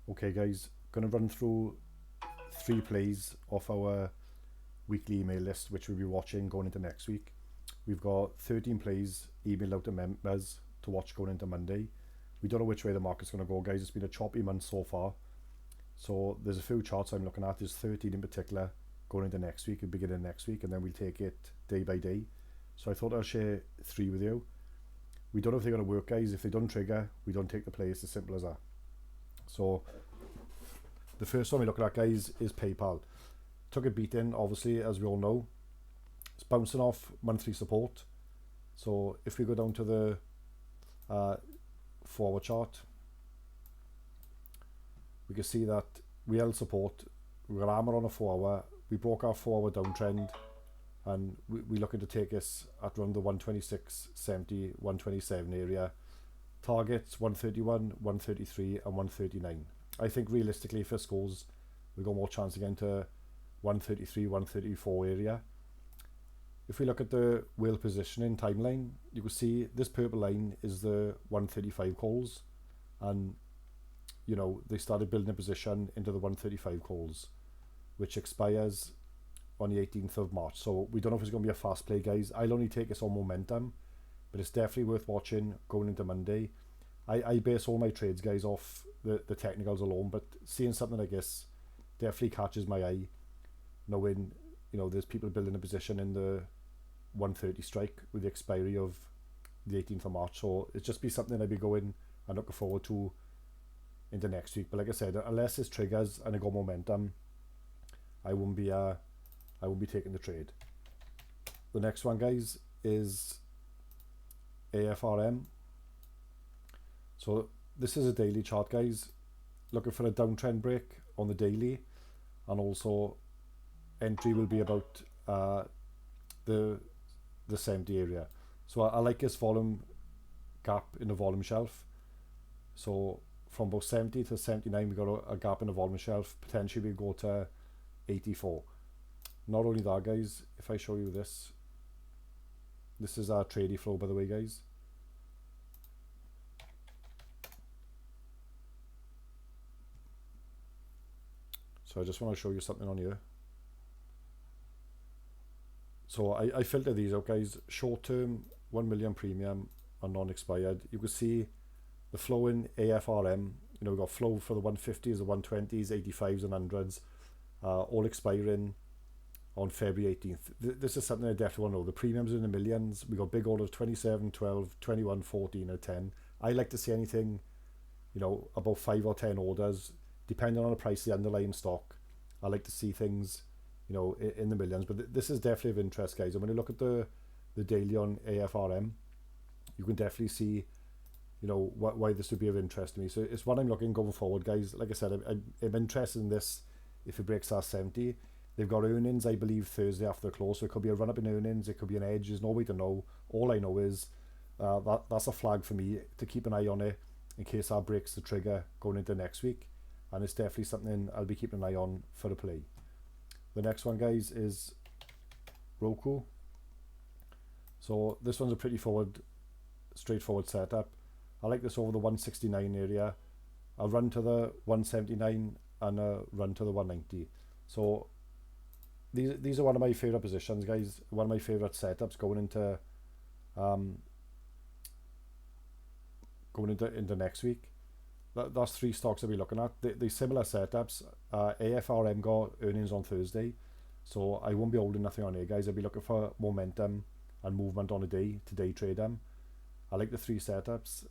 Okay guys, gonna run through 3 plays off our weekly email list which we'll be watching going into next week. We've got 13 plays emailed out to members to watch going into Monday. We don't know which way the market's going to go, guys. It's been a choppy month so far. So there's a few charts I'm looking at. There's 13 in particular going into next week and beginning next week, and then we'll take it day by day. So I thought I'll share 3 with you. We don't know if they're going to work, guys. If they don't trigger, we don't take the play. It's as simple as that. So the first one we're looking at, guys, is PayPal. Took a beating, obviously, as we all know. It's bouncing off monthly support. So if we go down to the forward chart, we can see that we held support. We got hammer on a 4 hour. We broke our 4 hour downtrend, and we're looking to take us at around the 126.70, 127 area. Targets 131, 133 and 139. I think realistically, if this goes, we've got more chance again to 133, 134 area. If we look at the whale positioning timeline, you can see this purple line is the 135 calls, and you know they started building a position into the 135 calls, which expires on the 18th of March. So we don't know if it's going to be a fast play, guys. I'll only take us on momentum, but it's definitely worth watching going into Monday. I base all my trades, guys, off the technicals alone, but seeing something like this definitely catches my eye, knowing there's people building a position in the 130 strike with the expiry of the 18th of March. So it's just be something I'd be going and looking forward to into next week. But like I said, unless it's triggers and I got momentum, I won't be taking the trade. The next one, guys, is AFRM. So this is a daily chart, guys, looking for a downtrend break on the daily, and also entry will be about the 70 area. So I like this volume gap in the volume shelf. So from about 70 to 79 we got a gap in the volume shelf. Potentially we go to 84. Not only that, guys, if I show you this is our trading flow, by the way, guys. So I just want to show you something on here. So I filter these out, guys. Short term, 1 million premium and non-expired. You can see the flow in AFRM. We've got flow for the 150s, the 120s, 85s and 100s, all expiring on February 18th. This is something I definitely want to know. The premiums are in the millions. We got big orders 27, 12, 21, 14 and 10. I like to see anything, about 5 or 10 orders, depending on the price of the underlying stock. I like to see things, in the millions. But this is definitely of interest, guys. And when you look at the daily on AFRM, you can definitely see, why this would be of interest to me. So it's what I'm looking going forward, guys. Like I said, I'm interested in this if it breaks our 70. They've got earnings, I believe, Thursday after the close. So it could be a run up in earnings. It could be an edge. There's no way to know. All I know is that's a flag for me to keep an eye on it in case that breaks the trigger going into next week. And it's definitely something I'll be keeping an eye on for a play. The next one, guys, is Roku. So this one's a pretty straightforward setup. I like this over the 169 area. I'll run to the 179 and run to the 190. So these are one of my favorite positions, guys. One of my favorite setups going into next week. That's 3 stocks I'll be looking at. The similar setups. AFRM got earnings on Thursday, so I won't be holding nothing on here, guys. I'll be looking for momentum and movement on a day to day trade them. I like the 3 setups.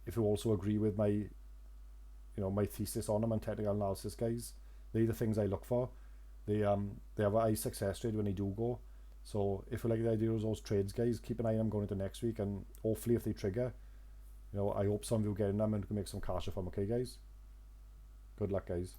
If you also agree with my my thesis on them and technical analysis, guys, they're the things I look for. They have a high success rate when they do go. So if you like the idea of those trades, guys, keep an eye on them going into next week, and hopefully if they trigger, I hope some of you get in them and can make some cash off them. Okay, guys? Good luck, guys.